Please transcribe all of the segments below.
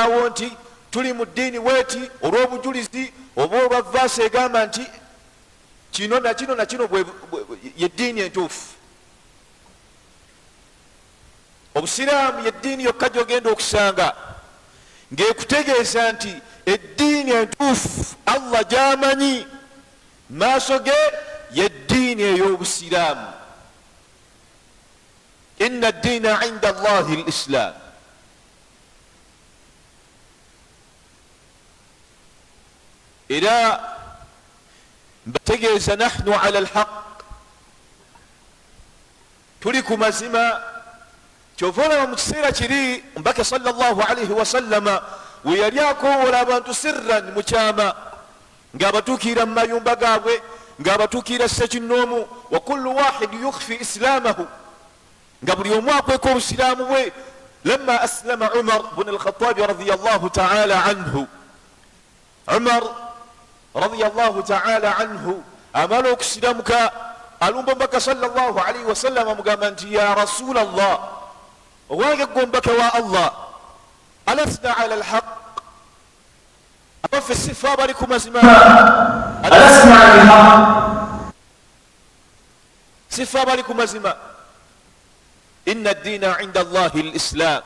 bagambaawo nti tuli mu ddiini weeti olw'obujulizi oba olwa vaasi egamba nti kino nakino nakino ye ddiini entuufu. Obusiraamu ye ddiini yokka gy'ogenda okusanga ng'ekutegeeza nti eddiini entuufu Allah gy'amanyi maaso ge ye ddiini ey'obusiraamu. Inna ddiina inda Allahi al-Islam. Era mbategeeza nahnu ala al-haq, tuli ku mazima. Kyova olaba mu kiseera kiri Mbaka sallallahu alayhi wa sallama we yali akoowola abantu sirran mu kyama, ng'abatuukira mu mayumba gaabwe, ng'abatuukira ssekinnoomu, wa kullu wahid yukhfi islaamahu, nga buli omu akweka obusiraamu bwe. Lamma aslama Umar bun al-Khattabi radiyallahu ta'ala anhu, Umar radiyallahu ta'ala anhu amala okusiramuka, alumba Mbaka sallallahu alayhi wa sallam amugamba nti ya Rasulallah, owange gwe omubaka wa Allah, alasna ala alhaq, abaffe sifa abali ku mazima, alasna ala alhaq, sifa abali ku mazima. Inna ad-diina inda Allahi al-Islam,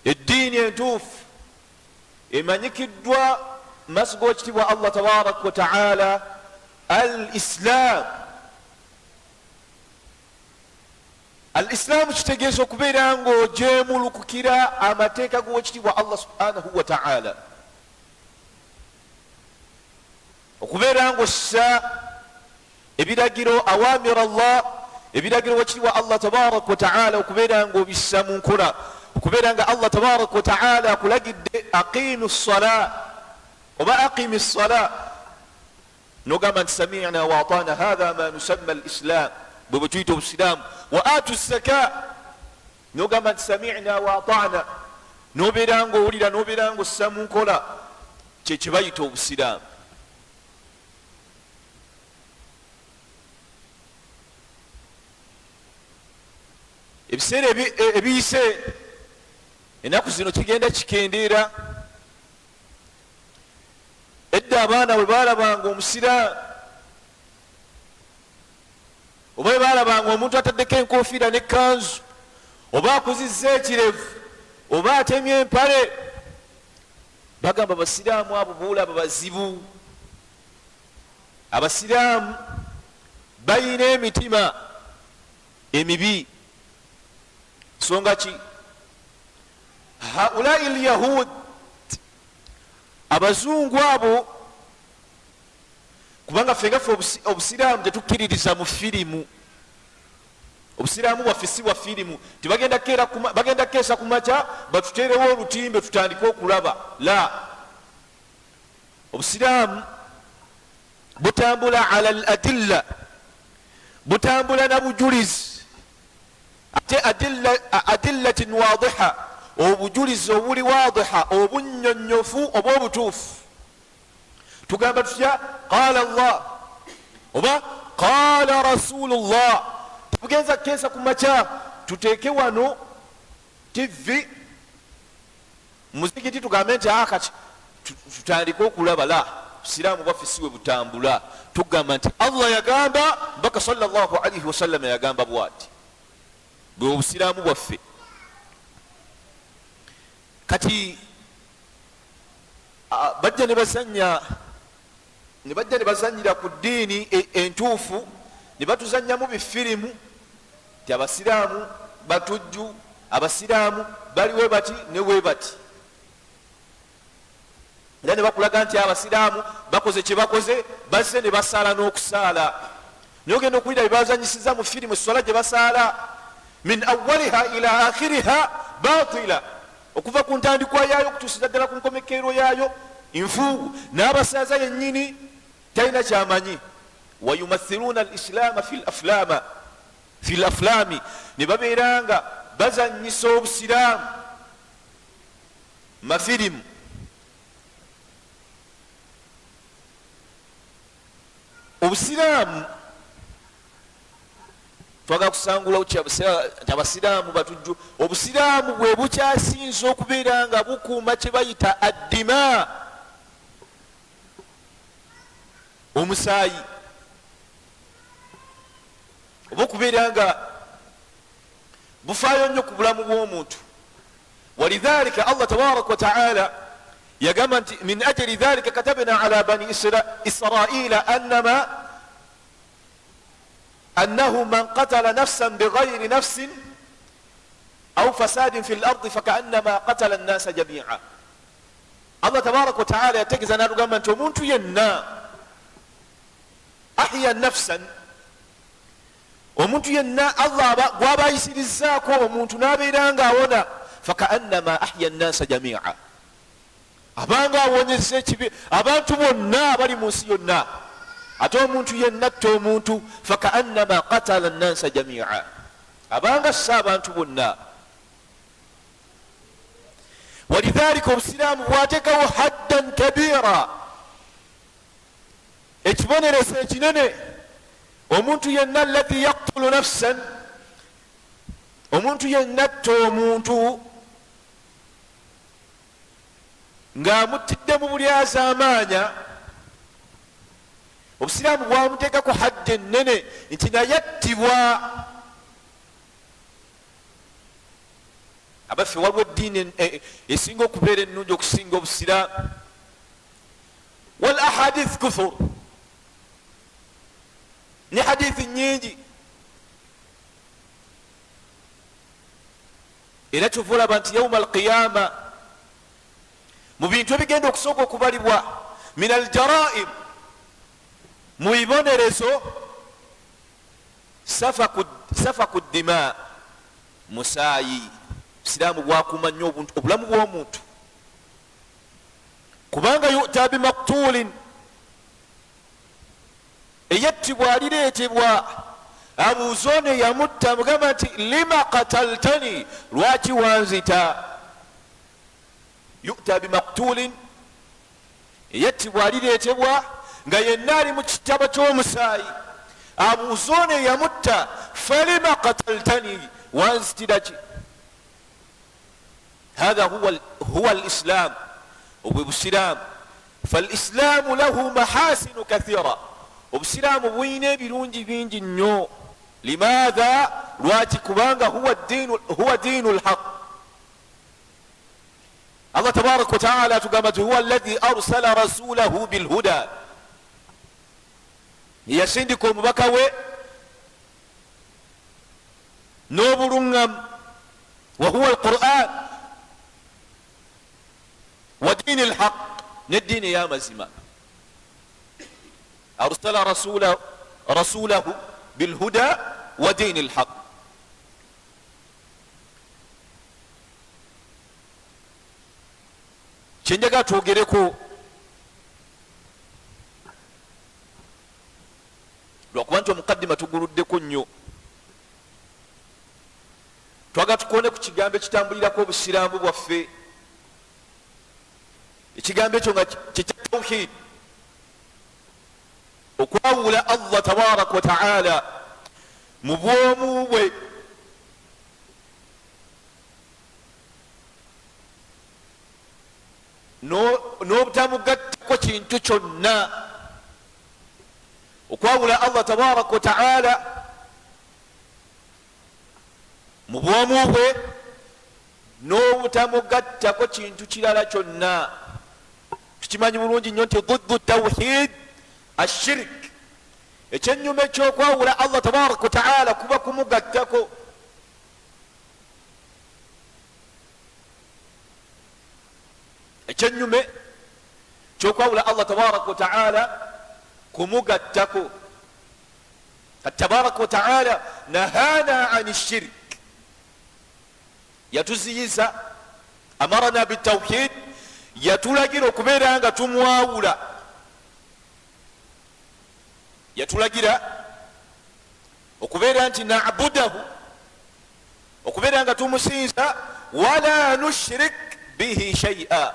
eddiini entuufu emanyikiddwa maaso g'ekitiibwa Allah tabaraka wa ta'ala al-Islam. Al-Islaamu kitegeeza okubeera ng'ojeemulukukira amateeka g'owekitiibwa Allah subhanahu wa ta'ala, okubeera ng'ossa ebiragiro awamira Allah, ebiragiro wekitiibwa Allah tabaraka wa ta'ala, okubeera ng'obissa mu nkola, okubeera nga Allah tabaraka wa ta'ala akulagidde aqimu ssala oba aqimi ssala, nogamba nti sami'na wa atana, hadha ma nusamma al-Islam, bwe bwe tuyita obusiraamu. Wa atu zaka, nogamba nti sami'na wa atana, nobeera ng'owulira, nobeera ng'ossa mu nkola, kyekye bayita obusiraamu. Ebiseera ebiyise, ennaku zino kigenda kikendeera. Edda abaana bwe baalabanga omusiraamu, oba bwe baalabanga omuntu ataddeko enkofiira n'ekkanzu, oba akuzizza ekirevu, oba atemye empale, bagamba abasiraamu abo boolaba bazibu. Abasiraamu bayina emitima emibi. Songa ki? Haulai al-yahud, abazungu abo, kubanga ffe obusiraamu tetukkiririza mu firimu. Obusiraamu bwaffe si bwa firimu, bagenda keesa ku makya batuteerewo olutimbe tutandike okulaba. La, obusiraamu butambula ala al-adilla, butambula na bujulizi, ate adillatin wadiha, obujulizi obuli wadiha, obunnyonnyofu oba obutuufu. Tugamba tutya? Qala Allah oba qala Rasulullah. Tugenza keesa ku makya tuteeke wano TV muzikiti tugambe nti kati tutandike okulaba. La, obusiraamu bwaffe siwe butambula. Tugamba nti Allah yagamba, Mbaka sallallahu alayhi wa sallam yagamba bwati, bwe obusiraamu bwaffe. Kati bajja ne bazanyira ku ddiini entuufu, ne batuzannyamu bifirimu ti abasiraamu batujju, abasiraamu bali we bati ne we bati. Era ne bakulaga nti abasiraamu bakoze kye bakoze, bazze ne basaala n'okusaala. Naye ogenda okuwulira bye bazanyisiza mu firimu, essola gye basaala, min awwaliha ila akhiriha batila, okuva ku ntandikwa yaayo okutuusiza ddala ku nkomekerero yaayo nfu. N'abasaaza yennyini talina kyamanyi. Wayumathiluna al-islaama fi l-aflaami, ne babeera nga bazanyisa obusiraamu mafirimu. Obusiraamu twaga kusangulawo nti abasiraamu batujju. Obusiraamu bwe bukyasinza okubeera nga bukuuma kye bayita addima, omusaayi, oba okubeera nga bufaayo nnyo ku bulamu bw'omuntu. Walidhalika Allah tabaraka wa ta'ala yagamba nti min ajli dhalika katabna ala bani israila annahu man qatala nafsan bighayri nafsin aw fasadin fi lardi fakaannama qatala annasa jami'a. Allah tabaraka wa ta'ala yategeeza n'atugamba nti omuntu yenna ahya nafsan, omuntu yenna Allah gwaba ayisirizaako omuntu n'abeera nga awona, fakaannama ahya nnasa jami'a, abanga awonyeza ekibi abantu bonna abali mu nsi yonna. Ate omuntu yenna atta omuntu, fakaannama qatala nnasa jami'a, abanga ssa abantu bonna. Walidhalika obusiraamu bwateekawo haddan kabira, ekibonerezo ekinene. Omuntu yenna alladhi yaqtulu nafsan, omuntu yenna atta omuntu ng'amuttidde mu bulyaza amaanya, obusiraamu bwamuteekako hadde ennene nti naye attibwa. Abaffe waliwo eddiini esinga okubeera ennungi okusinga obusiraamu. Wal ahadith kuthur, ni hadithi nyingi, era kyova olaba nti yauma alqiyama mu bintu ebigenda okusooka okubalibwa min aljaraim, mu bibonerezo, safaku ddima, musaayi. Siraamu bwakuuma nnyo obulamu bw'omuntu, kubanga yu'ta bimaktulin, eyattibwa alireetebwa, abuuza ono yamutta, mugamba nti lima qataltani, lwaki wanzita. Yu'ta bimaktulin, eyattibwa alireetebwa nga yenna ali mu kitabo ky'omusaayi, abuuza ono yamutta, falima qataltani, wanzitira ki? Hadha huwa alislam, obwe busiraamu. Falislaamu lahu mahasinu kathira, obusiraamu buyina ebirungi bingi nnyo. Limaadha? Lwaki? Kubanga huwa diinu lhaq. Allah tabaraka wa ta'ala atugamba nti huwa alladhi arsala rasulahu bilhuda, yasindika omubaka we n'obuluŋŋamu, wa huwa alquran wa diini lhaq, n'eddiini ey'amazima. arsala rasulahu bilhuda wa diini lhaq. kyenjaga twogereko, lwakuba nti omukaddima tuguluddeko nnyo, twaga tukone ku kigambo ekitambulirako obusiraamu bwaffe. Ekigambo ekyo nga kyekya tawhid, okwawula Allah tabaraka wa ta'ala mu bwomu bwe, n'obutamugattako kintu kyonna. Okwawula Allah tabaraka wa ta'ala mu bwomu bwe, n'obutamugattako kintu kirala kyonna. Tukimanyi bulungi nnyo nti diddu tawhid ashirk, ekyennyuma ekyokwawula Allah tabaraka wa ta'ala kuba kumugattako. Ekyennyume kyokwawula Allah tabaraka wa ta'ala kumugattako. Tabaraka wa ta'ala nahana ani shirk, yatuziyiza, amarana bitawhid, yatulagira okubeera nga tumwawula, yatulagira okubeera nti na'budahu, okubeera nga tumusinza, wala nushrik bihi shay'a,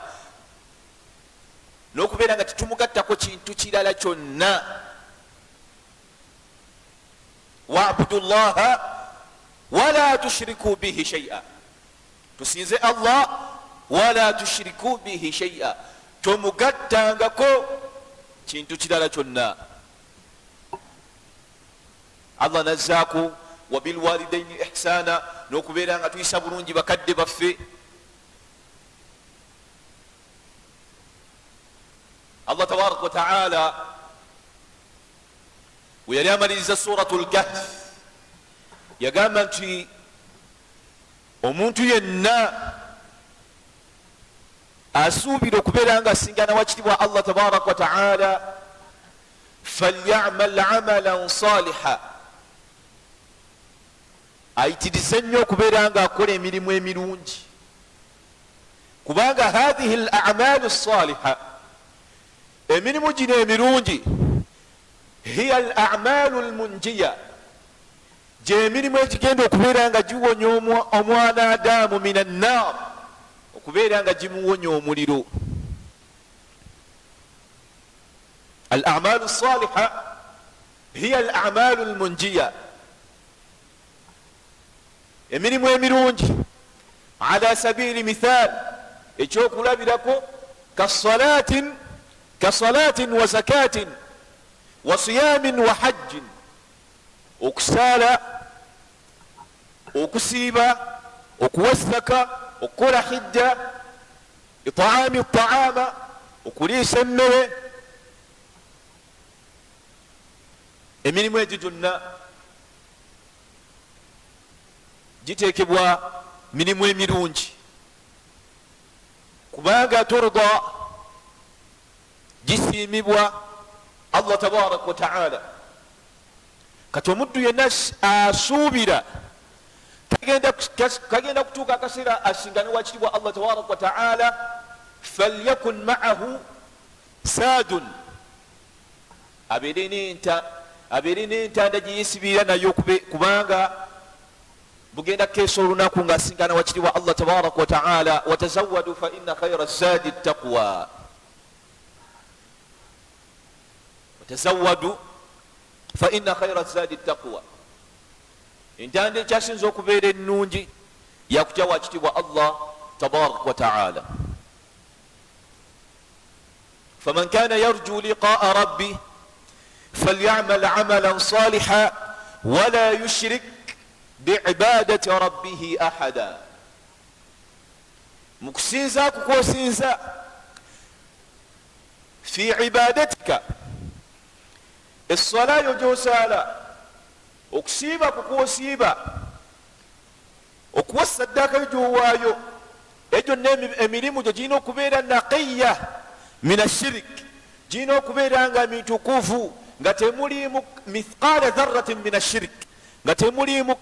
n'okubeera nga tetumugattako kintu kirala kyonna. wa'budu llaha wala tushriku bihi shay'a, tusinze Allah wala tushriku bihi shay'a, tomugattangako kintu kirala kyonna. Allah nazzaako wabilwalidaini ihsana, n'okubeera nga tuyisa bulungi bakadde baffe. Allah tabaraka wa ta'ala we yali amaliriza suratul kahf yagamba nti omuntu yenna asuubira okubeera nga asingana wakitibwa Allah tabaraka wa ta'ala falyamal amalan saliha, ayitirize nnyo okubeera nga akola emirimu emirungi, kubanga hadhihi al a'malu saliha, emirimu gino emirungi, hiya al a'malu al munjiya, gyemirimu egigenda okubeera nga giwonya omwana Adamu min annar, okubeera nga gimuwonya omuliro. al a'malu saliha hiya al a'malu al munjiya, emirimu emirungi ala sabili mithal, ekyokulabirako kasalatin wa zakatin wa siyamin wa hajjin, okusaala, okusiiba, okuwa zaka, okukola hijja, itaami taama, okuliisa emmere. Emirimu egyo gyonna giteekebwa mirimu emirungi, kubanga turda, gisiimibwa Allah tabaraka wa ta'ala. Kati omuddu yenna asuubira kagenda kutuuka akaseera asingane wakitibwa Allah tabaraka wa ta'ala, falyakun ma'ahu saadun, abeere n'entanda gye yeesibira nayo, kubanga bugenda kukeesa olunaku ng'asingana wakitibwa Allah tabaraka wa ta'ala. watazawwadu fa inna khayra zadi ttaqwa, watazawwadu fa inna khayra zadi ttaqwa, entanda ekyasinza okubeera ennungi yakutya wakitibwa Allah tabaraka wa ta'ala. faman kana yarju liqa'a rabbi falyamal amalan salihan wala yushrik biibadati rabbihi ahada. mukusinza kukwosinza fi ibadatika, essala yo gyosaala, okusiiba kukwosiiba, okuwa saddaaka yo gyowaayo, egyo emirimu gyo girina okubeera naqiya min ashirik, girina okubeera nga mitukuvu, nga temulimu mithqala dharratin min ashirik, nga temulimu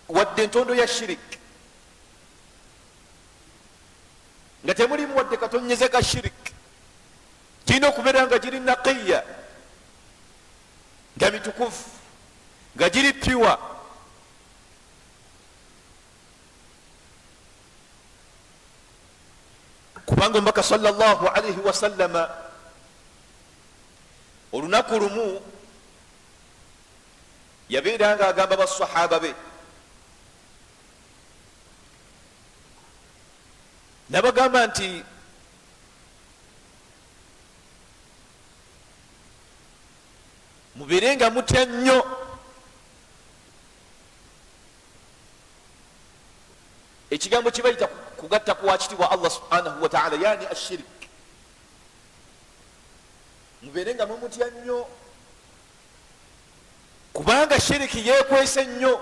wadde entondo ya shirik, nga temulimu wadde katonyeze ka shirik. Girina okubeera nga giri naqiya, nga mitukuvu, nga giri piwa. kubanga omubaka sallallahu alaihi wasallama olunaku lumu yabeera nga agamba basahaba be, nabagamba nti mubeere nga mutya nnyo ekigambo kibayita kugatta ku wakitibwa Allah subhanahu wa ta'ala, yani ashirik. mubeere nga mumutya nnyo, kubanga shiriki yekwese nnyo.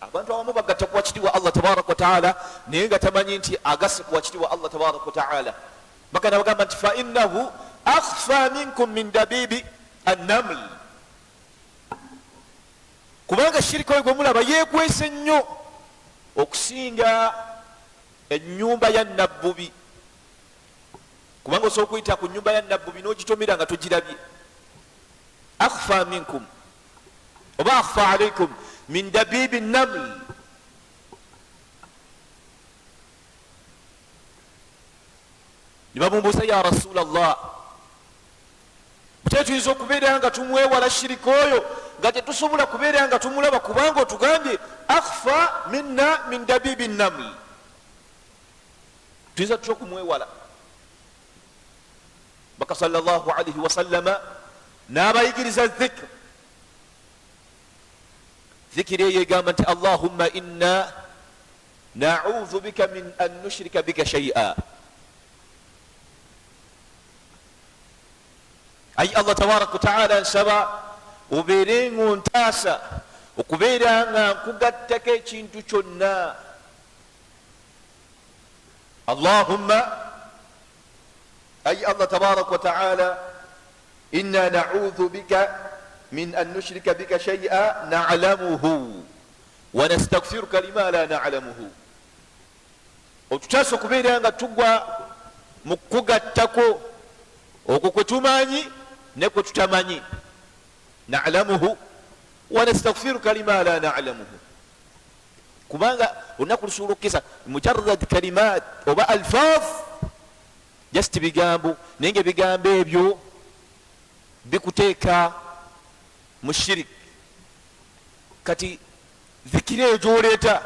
abantu abamu bagatta ku wakitibwa Allah tabaraka wa ta'ala naye nga tamanyi nti agase ku wakitibwa Allah tabaraka wa ta'ala. Baka nabagamba nti fa innahu akhfa minkum min dabibi annaml, kubanga shiriki oyo gwe mulaba yekwese nnyo okusinga ennyumba ya nabbubi, kubanga osobola okuyita ku nnyumba ya nabbubi n'ogitomera nga togirabye. akhfa minkum oba akhfa alaikum min dabibi naml, ne bamumbuusa ya rasulallah, tetuyinza okubeera nga tumwewala shiriki oyo nga tetusobola kubeera nga tumulaba kubanga otugambye akhfa minna min dabibi naml. tuyinza tutya okumwewala? baka sallallahu alaihi wasallama n'abayigiriza dhikr. dhikiri eyo egamba nti allahumma inna na'udhu bika min an nushrika bika shay'a. ayi allah tabaraka wataala nsaba obeere ngontaasa okubeera nga nkugattako ekintu kyonna. allahumma ayi allah tabaraka wataala inna na'udhu bika min an nushrika bika shay'a na'lamuhu wa nastaghfiruka lima la na'lamuhu. otutaasa okubeera nga tugwa mu kugattako okwo kwe tumanyi ne kwe tutamanyi. na'lamuhu wa nastaghfiruka lima la na'lamuhu. kubanga olunaku lusobola okukesa mujarrad kalimat oba alfaz just bigambo naye nga ebigambo ebyo bikuteeka mu shirik. kati dhikiri eyo gyoleeta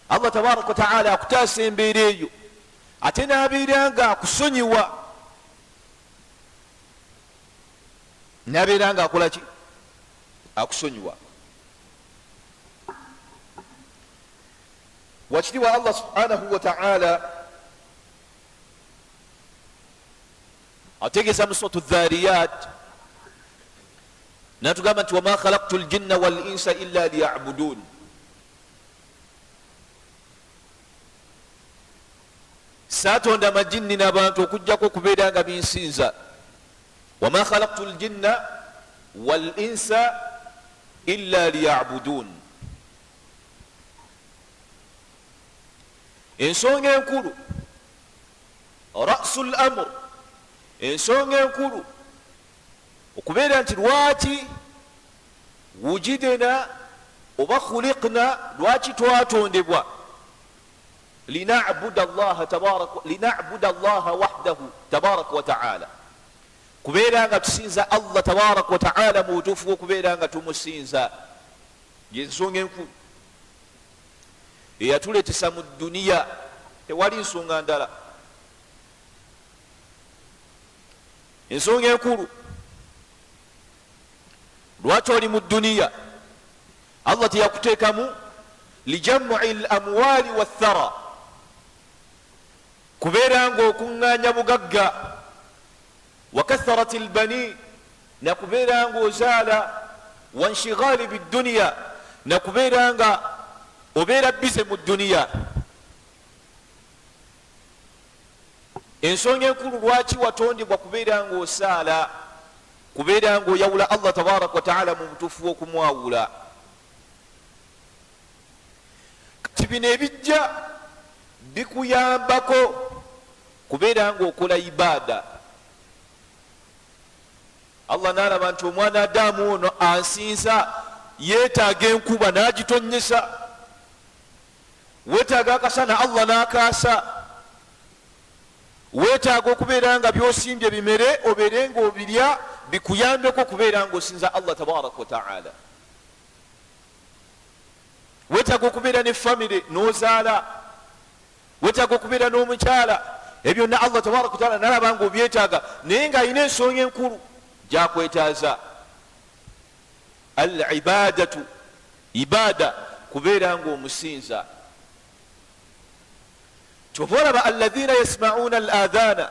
allah tabaraka wataala akutaasa embeera eyo ate n'abeera nga akusonyiwa, n'abeera nga akola ki? akusonyiwa. wakitiibwa allah subhanahu wataala ategeeza mu suratu dhariyat natugamba nti wama khalaqtu ljinna wal insa illa liya'budun. saatonda amajinni n'abantu okugjako okubeera nga binsinza. wama khalaqtu ljinna wal insa illa liya'budun. ensonga enkulu rasul amr, ensonga enkulu okubeera nti lwaki wujidena oba khuliqna, lwaki twatondebwa lina'buda allaha wahdahu tabaraka wa ta'ala, kubeera nga tusinza allah tabaraka wa ta'ala mu butuufu bw'okubeera nga tumusinza. yensonga enkulu eyatuleetesa mu duniya, tewali nsonga ndala. ensonga enkulu lwaki oli mu duniya, allah teyakuteekamu lijamui lamwali wathara, kubeera nga okuŋŋaanya bugagga, wa katharati lbani, nakubeera nga ozaala, wanshigali bidduniya, nakubeera nga obeera bize mu duniya. ensonga enkulu lwaki watondebwa kubeera nga osaala, kubeera nga oyawula allah tabaraka wataala mu butuufu bw'okumwawula. kati bino ebijja bikuyambako kubeera nga okola ibaada. allah n'alaba nti omwana adamu ono ansinza, yeetaaga enkuba n'agitonyesa, weetaaga akasana allah n'akaasa, weetaaga okubeera nga byosimbye bimere obeere nga obirya bikuyambeko kubeera nga osinza allah tabaraka wataala. weetaaga okubeera ne famire n'ozaala, weetaaga okubeera n'omukyala, ebyo byonna allah tabaraka wataala nalaba nga obyetaaga, naye ng'alina ensonga enkulu gyakwetaaza, al ibadatu, ibada, kubeera nga omusinza. kyova olaba alladhina yasmauna al adhana,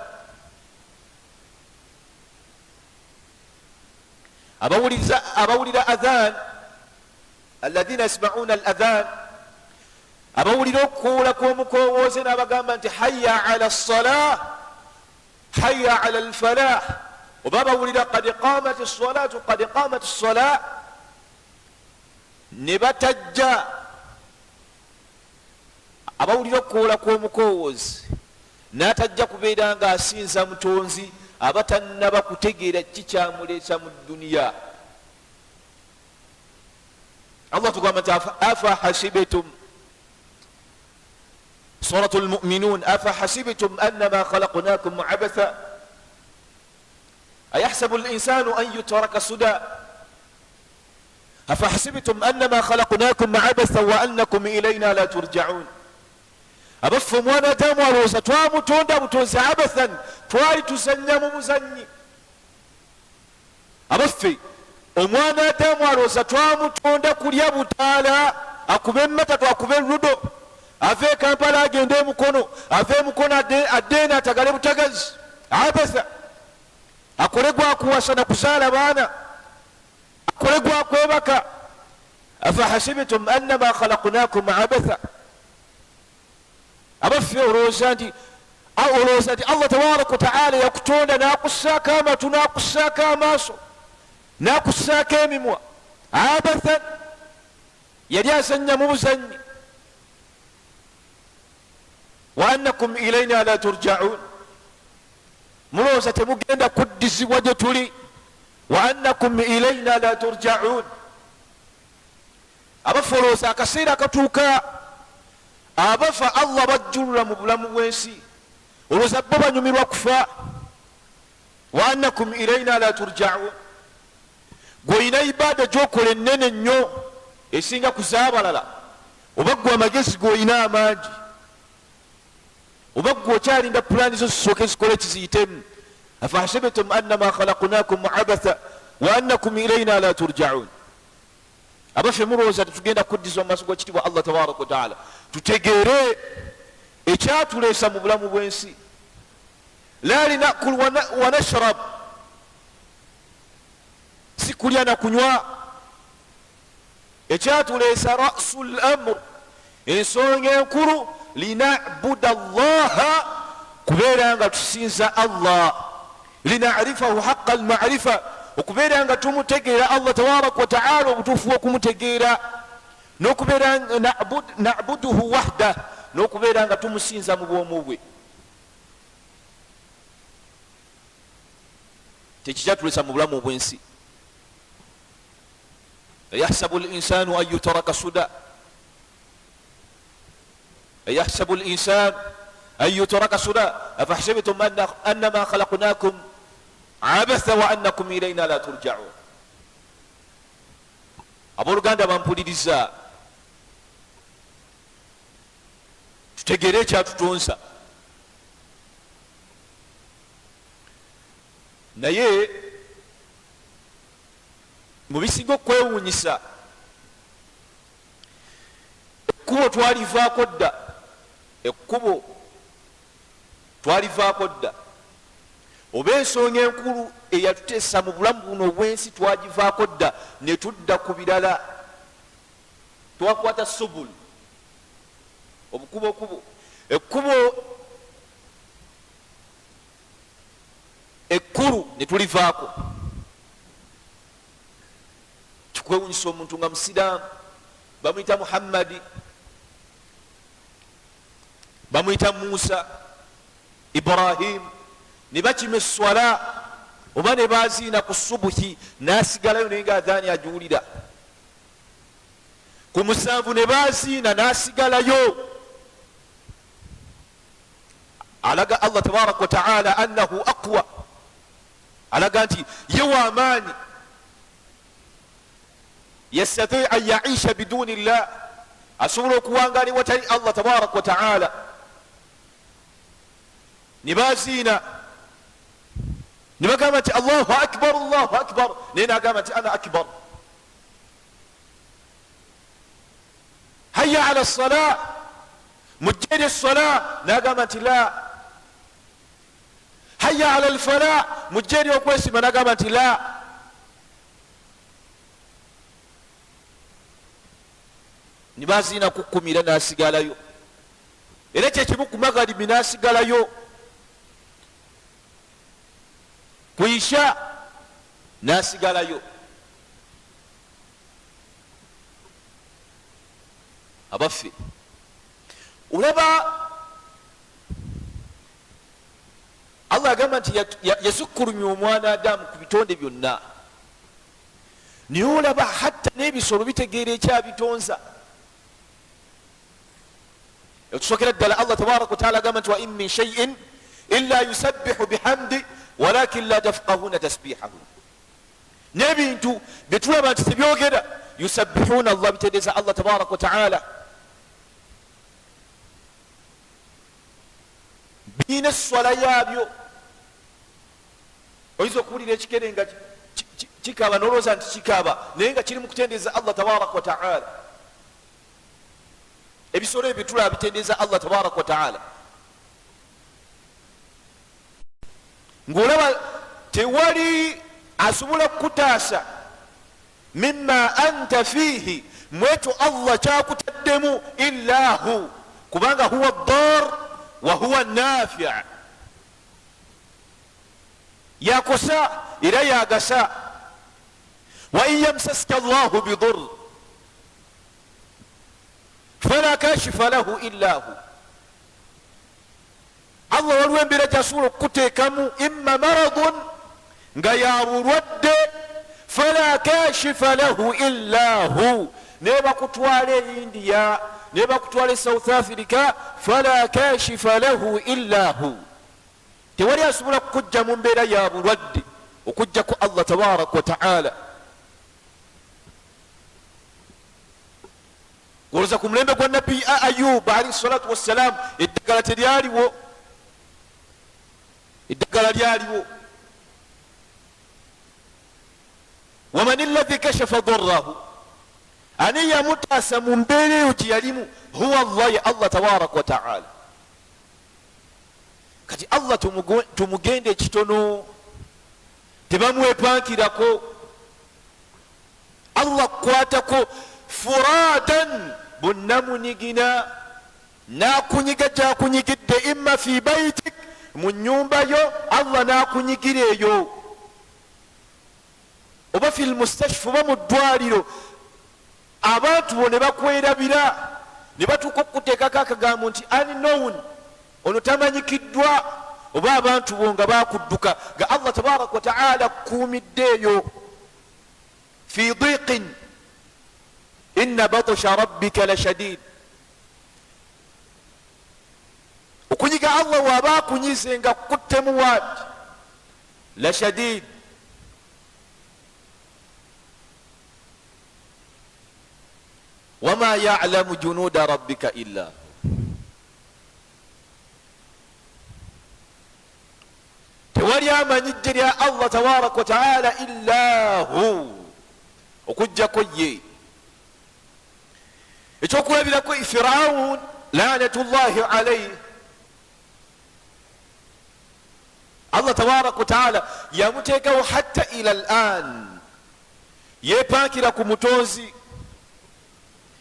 abawulira adhan, alladhina yasmauna al adhan, abawulira okukoola kw'omukowooze n'abagamba nti hayya ala lsalah, hayya ala lfalah, oba bawulira qad qamat lsalatu qad qamat lsalah, ne batajja. abawulira okukoola kw'omukowoozi n'atajja kubeera nga asinza mutonzi, abatannaba kutegeera kikyamuleeta mu duniya. allah tugamba nti afa hasibitum, suratu lmuminun, afa hasibitum annama khalaqnakum abatha, أيحسب الإنسان أن يترك سدى أفحسبتم أنما خلقناكم عبثا وأنكم إلينا لا ترجعون abaffe omwanadamu alowooza twamutonda butonzi abathan twali tuzanya mu buzanyi abaffe omwanadamu alowooza twamutonda kulya butaala akube emmatatu akube eludo ave Kampala agende emukono ave emukono addeena atagale butagazi abatha akole gwakuwasa na kuzaala baana akole gwakwebaka afahasibitum annama khalaqnakum abatha abaffe olowooza nti Allah tabaraka wataala yakutonda nakussaako amatu nakussaako amaaso nakussaako emimwa abathan yali azanya mu buzanyi wa annakum ilaina la turjaun mulowooza temugenda kuddizibwa gye tuli wa annakum ilaina la turjaun abaffe olowooza akaseera akatuuka abafa Allah bajjulula mu bulamu bw'ensi olowooza bo banyumirwa kufa wa annakum ilaina la turjaun gwe olina ibaada gyokola ennene nnyo esinga kuzaabalala oba gwe amagezi g'olina amangi oba gwe okyalinda pulaani zo zisooke zikole kiziyitemu afahasibitum annama khalaqnakum abatha wa annakum ilaina la turjaun abaffe mulowooza tetugenda kuddizwa mu maaso g'ekitiibwa Allah tabaraka wataala tutegeere ekyatuleesa mu bulamu bw'ensi la linakul wa nashrab si kulya na kunywa ekyatuleesa rasul amr ensonga enkulu linabuda allaha kubeera nga tusinza Allah linarifahu haqa almarifa okubeera nga tumutegeera Allah tabaraka wataala obutuufu bw'okumutegeera n'okubeera nabuduhu wahda n'okubeera nga tumusinza mu bwomu bwe tekikyatulesa mu bulamu bw'ensi ayahsabu linsanu an yutaraka suda ayahsabu linsanu an yutaraka suda afahsibitum annama khalaqnakum abatha wa annakum ilaina la turjaun abooluganda bampuliriza tutegeere ekyatutonsa naye mu bisinga okwewuunyisa ekkubo twalivaako dda ekkubo twalivaako dda oba ensonga enkulu eyatuteesa mu bulamu buno obw'ensi twagivaako dda ne tudda ku birala twakwata subulu obukubokubo ekkubo ekkulu ne tulivaako kikwewunyisa omuntu nga musiraamu bamuyita Muhammadi bamuyita Musa Ibrahim ne bakima eswala oba ne baziina ku subuhi n'asigalayo naye nga adhaani agiwulira ku musanvu ne baziina n'asigalayo alaga Allah tabaraka wataala annahu aqwa alaga nti ye waamaanyi yastati an yaisha biduni llah asobola okuwangaala watali Allah tabaraka wataala ne baziina ne bagamba nti Allahu akbar Allahu akbar naye n'agamba nti ana akbar hayya ala lsalaa mujjeri essalaa n'agamba nti la hayya ala lfalaa mujjeri okwesima n'agamba nti la ne baziina kukumira n'asigalayo era kyekimu ku magharibi n'asigalayo ku isha n'asigalayo abaffe olaba Allah agamba nti yasukkulumya omwana Adamu ku bitonde byonna niye olaba hatta n'ebisolo bitegeera ekyabitonza etusokera ddala Allah tabaraka wataala agamba nti wa in min shay'in illa yusabbihu bihamdi walakin la tafqahuna tasbihahum. N'ebintu byetulaba nti tebyogera yusabbihuna Allah, bitegeeza Allah tabaraka wa taala, birina esswala yaabyo. Oyinza okuwulira ekikere nga kikaaba nolowooza nti kikaaba naye nga kiri mu kutendeeza Allah tabaraka wa taala. Ebisolo ebyo tulaba bitendeeza Allah tabaraka wa taala, ng'olaba tewali asobola kukutaasa mimma anta fiihi, mwekyo Allah kyakutaddemu, illa hu, kubanga huwa ddar wa huwa nafi', yakosa era yagasa. wa in yamsaska Allahu bidur fala kashifa lahu illa hu. Allah waliwo embeera gyasobola okukuteekamu, imma maradun, nga yabulwadde, fala kashifa lahu illa hu, ne bakutwala e India, ne bakutwala e South Africa, fala kashifa lahu illa hu. Tewali asobola kukujja mu mbeera ya bulwadde okujjaku Allah tabaraka wa taala. Goloza ku mulembe gwa nabbi Ayub alayhi salatu wassalam, eddagala teryaliwo, eddagala lyaliwo. waman alladhi kashafa darrahu, ani yamutaasa mu mbeera eyo gye yalimu, huwa Allah, ya Allah tabaraka wa taala. Kati Allah tumugende ekitono, tebamwepankirako. Allah kwatako furadan, bunnamunigina, nakunyiga gyakunyigidde, imma fi baitik, mu nyumba yo Allah nakunyigira eyo, oba fil mustashfa, oba mu ddwaliro, abantu bo ne bakwerabira, ne batuuka okukuteekako akagambo nti unknown, ono tamanyikiddwa, oba abantu bo nga bakudduka, nga Allah tabaraka wa taala kuumidde eyo. fi diqin inna batsha rabbika la shadid. Okunyiga Allah waaba akunyize nga kuttemu waati, la shadid. wama ya'lamu junuda rabbika illa, tewali amanyijje lya Allah tabaraka wa taala illa hu, okujjako ye. Ekyokulabirako Firawun laanatullahi alayhi, Allah tabaraka wa taala yamuteekawo hatta ila al-an, yepankira ku mutonzi,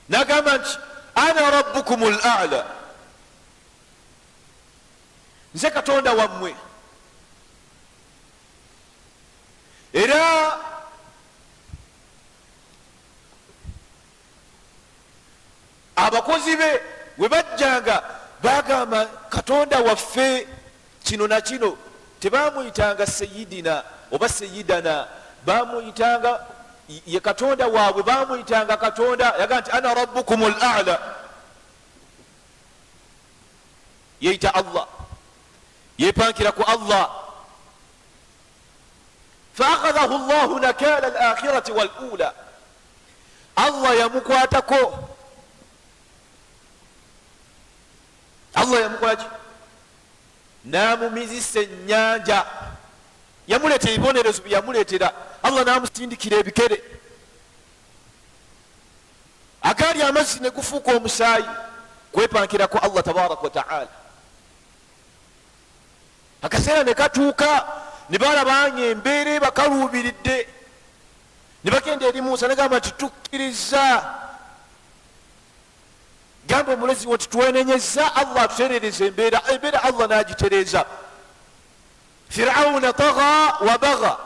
nagamba nti ana rabbukum al-a'la, nze katonda wammwe. Era abakozi be we bajjanga bagamba katonda waffe kino na kino, tebamuyitanga sayidina oba sayidana, bamuyitanga ye katonda waabwe, bamuyitanga katonda. Yaga nti ana rabbukum al-a'la, yeyita Allah, yepankira ku Allah. فأخذه الله نكال الآخرة والأولى, Allah yamukwatako, Allah yamukwaki, namumizisa ennyanja, yamuleetera ebibonerezo bye yamuleetera. Allah namusindikira ebikere, agaali amazzi ne gufuuka omusaayi, kwepankirako Allah tabaraka wa taala. Akaseera ne katuuka, ne balabanga embeera ebakaluubiridde, ne bagenda eri Musa negamba nti tukkiriza, gamba omulezi wo nti twenenyeza Allah atutereereza embeera. Embeera Allah n'agitereeza. Firawuna tagha wa bagha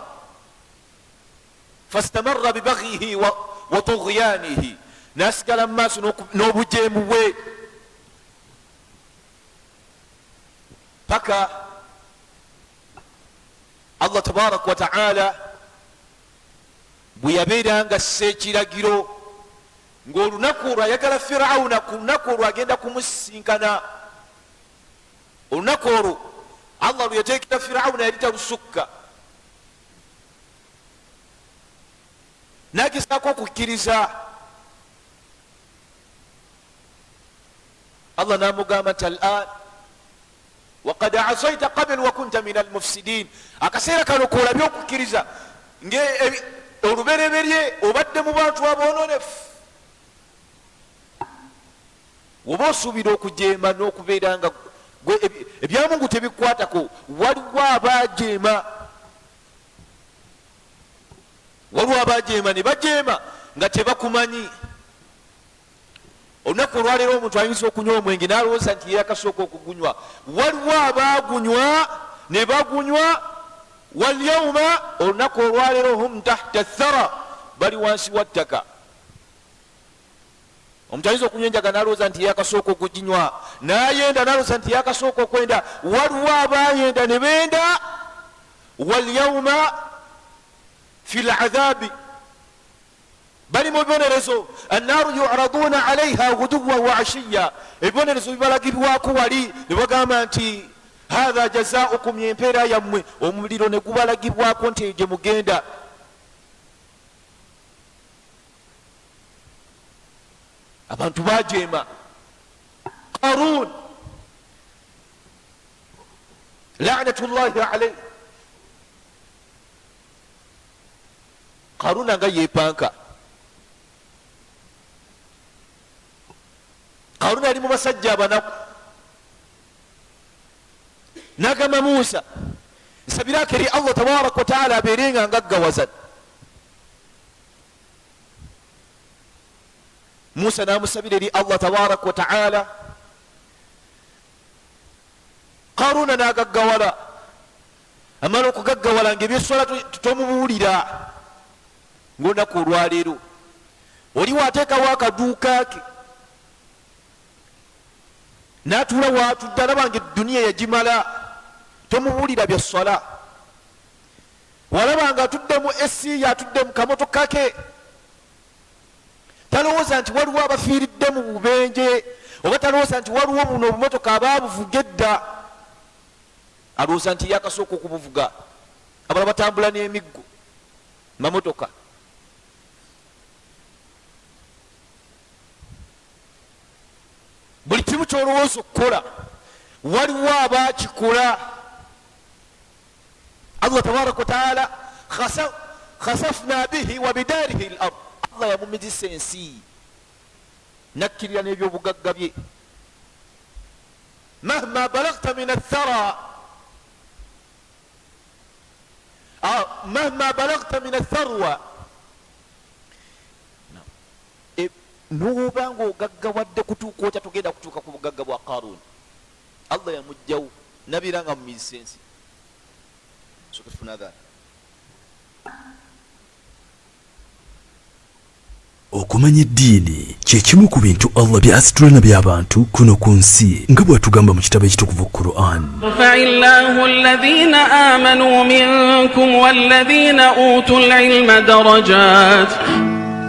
fastamarra bibaghihi wa tughyanihi, n'asigala mu maaso n'obujeemu bwe paka Allah tabaraka wa taala bwe yabeeranga ssekiragiro, ng'olunaku olwo ayagala Firawuna, ku lunaku olwo agenda kumusinkana. Olunaku olwo Allah luyateekera Firawuna yali talusukka nagezaako okukkiriza. Allah namugamba nti al-an waqad asaita qabl wa kunta min al-mufsidin, akaseera kano koolabye okukkiriza olubereberye obadde mu bantu aboononefu. woba osuubira okujeema n'okubeera nga ebyamungu tebikwatako, waliwo abajeema ne bajeema nga tebakumanyi. olunaku olwaleero omuntu ayinza okunywa omwenge n'alowooza nti yakasooka okugunywa. waliwo abaagunywa ne bagunywa, walyawma olunaku olwaleero hum tahta thara, bali wansi wa ttaka. omuntu ayinza okunywa enjaga n'alowooza nti yakasooka okuginywa, n'ayenda n'alowooza nti yakasooka okwenda. waliwo abayenda ne benda. walyawma fi ladhabi, bali mu bibonerezo. annaaru yu'raduuna alayha guduwan wa ashiya, ebibonerezo bibalagibwako wali ne bagamba nti hatha jazaukum, yempeera yammwe. omuliro ne gubalagibwako nti gye mugenda. abantu bajeema. Qarun la'natullahi alayhi, Qaruna nga yeepanka. Qaruna yali mu basajja abanaku. N'agamba Musa, nsabirako eri Allah tabaraka wa taala abeerenga ngaggawaza. Musa n'amusabira eri Allah tabaraka wa taala. Qaruna n'agaggawala. amala okugaggawala ng'ebyessola tomubuulira. ng'olunaku olwaleero oli waateekawo akaduuka ke n'atuula waatudde, alaba nga edduniya yagimala, tomubuulira bya sola. walaba nga atudde mu esiya, atudde mu kamotoka ke, talowooza nti waliwo abafiiridde mu bubenje, oba talowooza nti waliwo buno obumotoka abaabuvuga edda. alowooza nti yakasooka okubuvuga. abala batambula n'emiggo mamotoka. buli kimu kyolowooza okukola waliwo abaakikola. Allah tabaraka wa taala khasafna bihi wa bidarihi al-ard, Allah yamumizisa ensi nakkirira n'ebyobugagga bye. mahma balagta min athara, mahma balagta min atharwa, n'oba ng'ogaggawadde kutuuka otya tugenda kutuuka ku bugagga bwa Qarun. Allah yamugjawo nabira nga mumizisa ensi. so kufuna that. okumanya eddiini kye kimu ku bintu Allah by'asitula na by'abantu kuno ku nsi nga bw'atugamba mu kitabo ekitukuvu Quran. Rafa'illahu alladhina amanu minkum walladhina utul ilma darajat.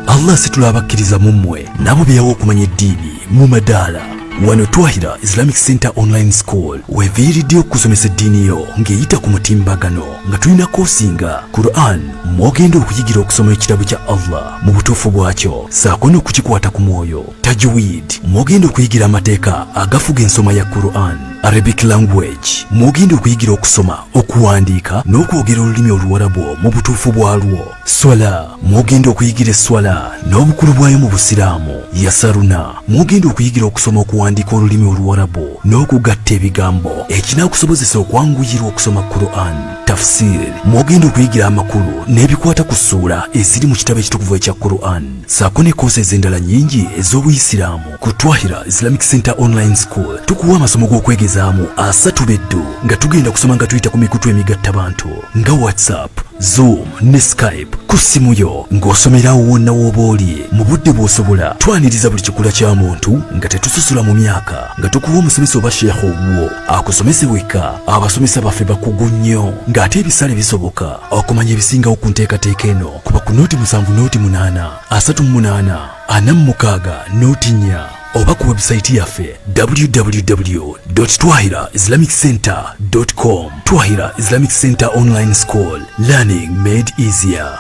Allah asitula abakkiriza mu mmwe nabo bye yawa okumanya eddiini mu madaala. wano Twahira Islamic Center Online School weviiridde okusomesa eddiini yo ng'eyita ku mutimbagano nga tulina koosi nga Quran mwogenda okuyigira okusoma ekitabo kya Allah mu butuufu bwakyo saako n'okukikwata ku mwoyo, Tajweed mwogenda okuyigira amateeka agafuga ensoma ya Quran, Arabic language mwogenda okuyigira okusoma, okuwandiika n'okwogera olulimi Oluwarabu mu butuufu bwalwo, Swala mwogenda okuyigira esswala n'obukulu bwayo mu Busiraamu, Yasaruna mwogenda okuyigira okusoma okuwandiika olulimi Oluwarabu n'okugatta ebigambo ekinaakusobozesa okwanguyirwa okusoma Quran, Tafsir mwogenda okuyigira amakulu n'ebikwata ku ssuula eziri mu kitabo ekitukuvu ekya Quran, saako ne koosi ez'endala nnyingi ez'Obuyisiraamu. Ku Twahira Islamic Center Online School tukuwa amasomo g'okwegezaamu asatu beddu nga tugenda kusoma nga tuyita ku mikutu emigattabantu nga WhatsApp, Zoom ne Skype ku ssimu yo ng'osomerawo wonna w'oba oli mu budde bw'osobola. Twaniriza buli kikula kya muntu nga tetususula mu myaka, nga tukuwa omusomesa oba sheekha owuwo akusomese wekka. Abasomesa baffe bakugu nnyo ng'ate ebisale bisoboka okumanya ebisingawo ku nteekateeka eno. Kuba ku nooti 7 nooti 8 38 46 nooti 4 oba ku website yaffe www.twahiraislamiccenter.com. Twahira Islamic Center Online School, learning made easier.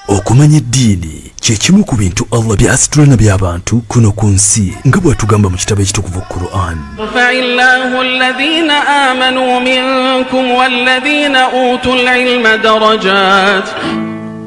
Okumanya eddiini kye kimu ku bintu Allah by'asitula by'abantu kuno ku nsi nga bw'atugamba mu kitabo ekitukuvu Quran. Fa'illahu alladhina amanu minkum walladhina utul ilma darajat.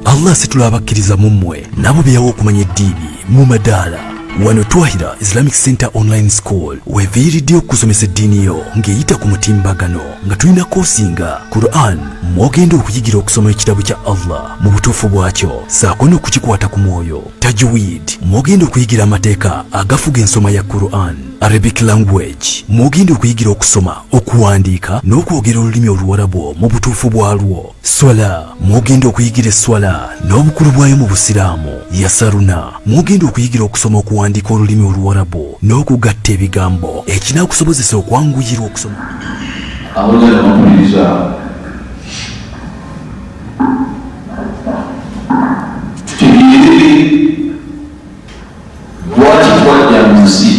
Allah asitula abakkiriza mu mmwe nabo bye yawa okumanya eddiini mu madaala. Wano Twahira Islamic Center Online School weviiridde okusomesa eddiini yo ng'eyita ku mutimbagano nga tulina koosi nga Quran mwogenda okuyigira okusoma ekitabo kya Allah mu butuufu bwakyo saako n'okukikwata ku mwoyo. Tajweed mwogenda okuyigira amateeka agafuga ensoma ya Quran. Arabic language mwogenda okuyigira okusoma, okuwandiika n'okwogera olulimi Oluwarabu mu butuufu bwalwo. Swala mwogenda okuyigira esswala n'obukulu bwayo mu Busiraamu. Yasaruna mwogenda okuyigira okusoma, okuwandiika olulimi Oluwarabu n'okugatta ebigambo ekinaakusobozesa okwanguyirwa okusoma. Lwaki twajja mu nsi?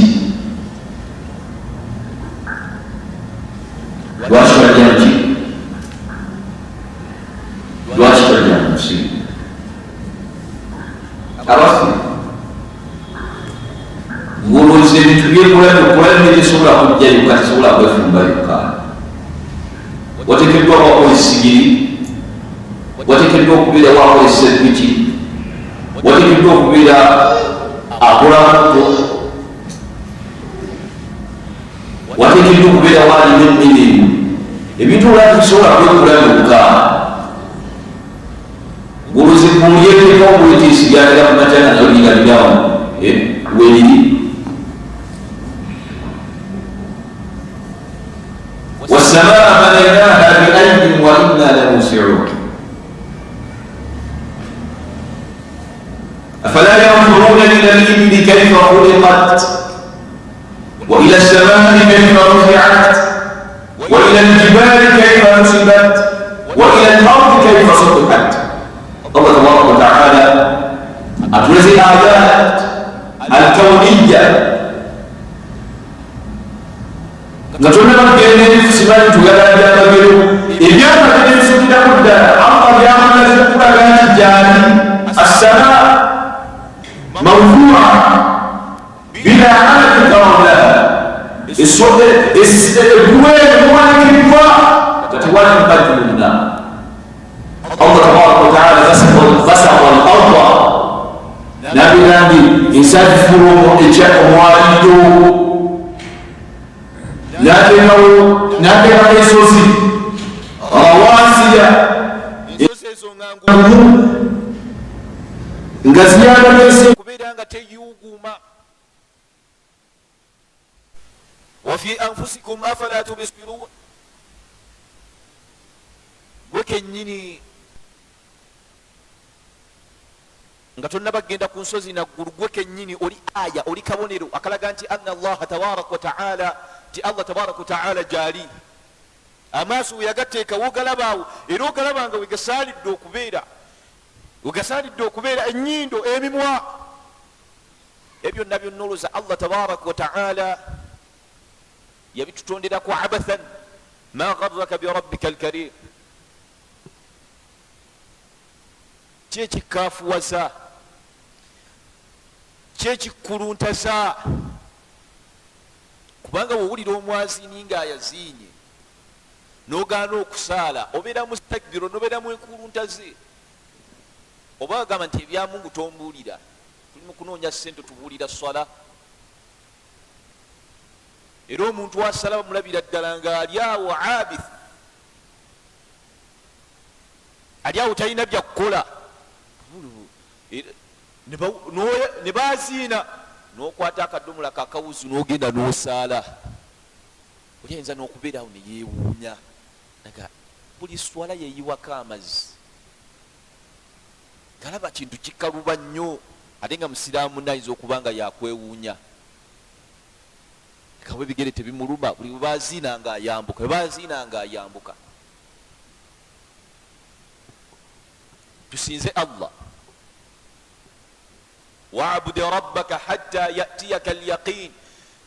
Lwaki twajja mu ki? Lwaki twajja mu nsi? Abaffe ng'olowooza ebintu byekulamu nebyesobola kujjayo kati sobola kwefumba yokka. Wateekeddwa wakola essigiri, wateekeddwa okubeera wakola esseppiki, wateekeddwa okubeera akola muto, wateekeddwa okubeera waalina emmirimu. Ebintu olaba bisobola kwekula byokka. Ng'olowooza eggulu lyeteekawo bwetiisigalira ku matanga nayo ligalirawo weriri. والسماء بنيناها بأيد وإنا لموسعون أفلا ينظرون إلى الإبل كيف خلقت وإلى السماء كيف رفعت وإلى الجبال كيف نصبت وإلى الأرض كيف سطحت. الله تبارك وتعالى أبرز الآيات الكونية nga tonna bagenda ebifusimanyi tugalanja amagero ebyamagero ebisukiramu ddala Allah byamalaze okulaga nti gyali assama mawfua bila amalin tawablaha eggulu muwanikiddwa nga tewali mbajulina. Allah tabaraka wataala basaqa al arda nabigambi ensafulumo omwaliiro n'ateekawo ensozi awaasiya nga ziyambaleese okubeera nga teyuuguuma. wafi anfusikum afala tubsiruun. gwe kennyini nga tonnabagenda ku nsozi naggulu, gwe kennyini oli aya, oli kabonero akalaga nti anna allaha tabaraka wataala, ti Allah tabaraka wataala gyali. Amaaso weyagateeka wogalabaawo era ogalaba nga wegasaalidde okubeera, ennyindo, emimwa, ebyo byonna byonna olowooza Allah tabaraka wataala yabitutonderako abathan. ma gharraka birabbika alkarim. kyekikaafuwaza, kyekikuluntasa, kubanga wowulira omwazini ng'ayaziinye n'ogaana okusaala obeera mustakbiro, n'obeera mwekuluntaze, oba agamba nti ebya Mungu tombuulira, tuli mu kunoonya ssente tubuulira swala. Era omuntu wasala bamulabira ddala ng'ali awo abith, ali awo talina byakukola, ne baziina n'okwata akadomola kakawuzu n'ogenda n'osaala. Oli ayinza n'okubeera awo ne yeewuunya, naga buli swala yeeyiwako amazzi, galaba kintu kikaluba nnyo, ate nga musiraamu nayinza okuba nga yakwewuunya. Kawe ebigere tebimuluma, buli webaziina nga ayambuka. Tusinze Allah wa'bud rabbaka hatta ya'tiyaka al-yaqin,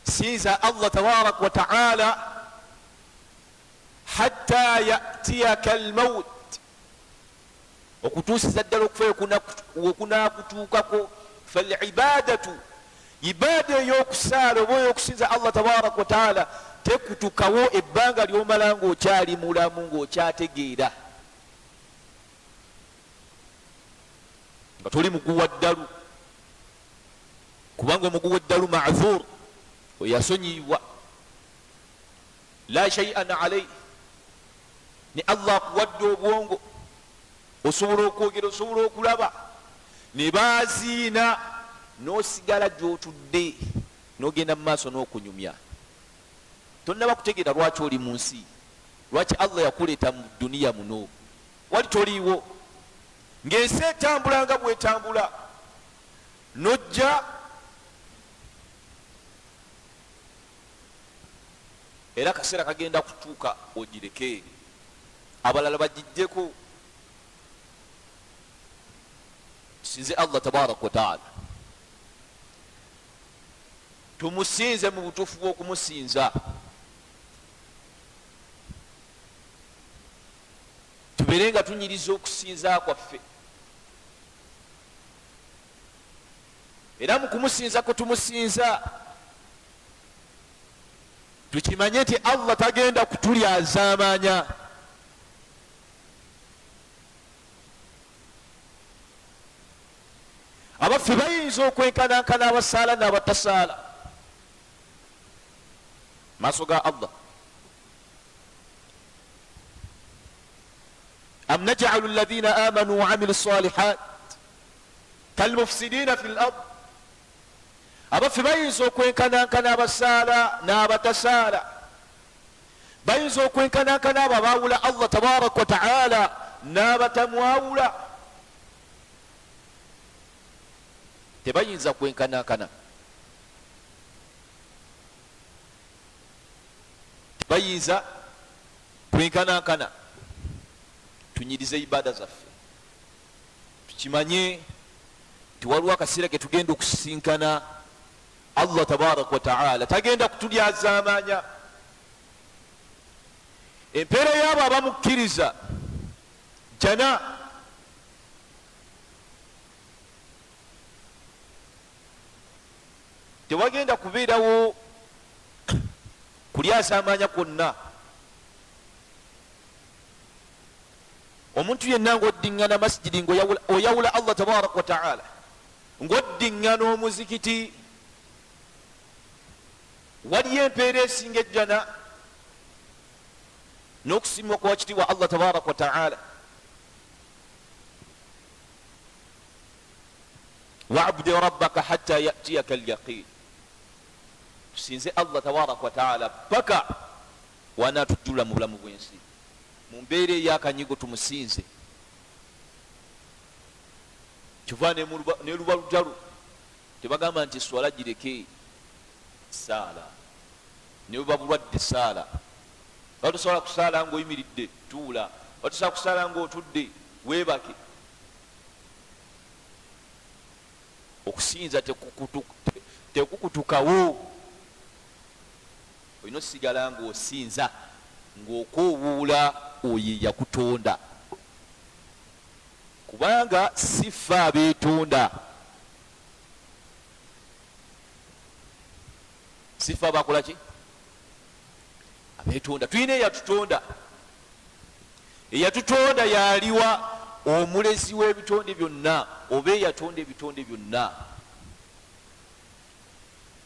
sinza Allah tabarak wa ta'ala hatta ya'tiyaka al-maut, okutuusiza ddala okufa okunakutuukako. Falibadatu, ibada ey'okusaala oba ey'okusinza Allah tabarak wa ta'ala tekutukawo ebbanga ly'omala ng'okyali mulamu ng'okyategeera nga toli muguwa ddalu, kubanga omuguwa ddalu ma'thur, oyasonyiyibwa. La shay'an alayhi, ni Allah akuwadde obwongo, osobola okwogera, osobola okulaba, ne baziina n'osigala gy'otudde n'ogenda mu maaso n'okunyumya. Tonnaba kutegeera lwaki oli mu nsi, lwaki Allah yakuleeta mu duniya muno, wali toliiwo. Ng'ensi etambula nga bw'etambula, n'ojja era kaseera kagenda kutuuka ogireke, abalala bagijjeko. Tusinze Allah tabarak wa ta'ala, tumusinze mu butuufu bw'okumusinza, tubeere nga tunyiriza okusinza kwaffe, era mu kumusinza kwe tumusinza tukimanye nti Allah tagenda kutulyazaamanya. Abaffe bayinza okwenkanankana abasaala n'abatasaala maaso ga Allah. am naj'alu alladhina amanu wa 'amilu s-salihat kalmufsidina fil ard, abaffe bayinza okwenkanankana abasaala n'abatasaala, bayinza okwenkanankana abo abaawula Allah tabarak wa ta'ala n'abatamwawula. Tebayinza kwenkanankana, tebayinza kwenkanankana. Tunyirize ibada zaffe, tukimanye tiwaliwo akaseera ke tugenda okusisinkana Allah tabarak wa ta'ala, tagenda kutulyazaamanya. Empeera y'abo abamukkiriza jana, tewagenda kubeerawo kulyazaamanya kwonna. Omuntu yenna ng'oddiŋŋana masjidi ng'oyawula Allah tabarak wa ta'ala, ng'oddiŋŋana omuzikiti, waliyo empeera esinga ejjana n'okusiimibwa kwa kitiibwa Allah tabarak wa ta'ala. wa'bud rabbaka hatta ya'tiyaka al-yaqin, tusinze Allah tabarak wa ta'ala paka wanaatujjula mu bulamu bw'ensi, mu mbeera ey'akanyigo tumusinze. Kiva ne luba lujalu tebagamba nti swala gireke saala, ne buba bulwadde saala. Batusobola kusaala ng'oyimiridde tuula, batusobola kusaala ng'otudde weebake. Okusinza tekukutukawo, olina osigala ng'osinza ng'okoowuula oyo yakutonda, kubanga si ffe abeetonda, si ffe abakola ki abeetonda. Tulina eyatutonda, eyatutonda yaliwa? Omulezi w'ebitonde byonna, oba eyatonda ebitonde byonna.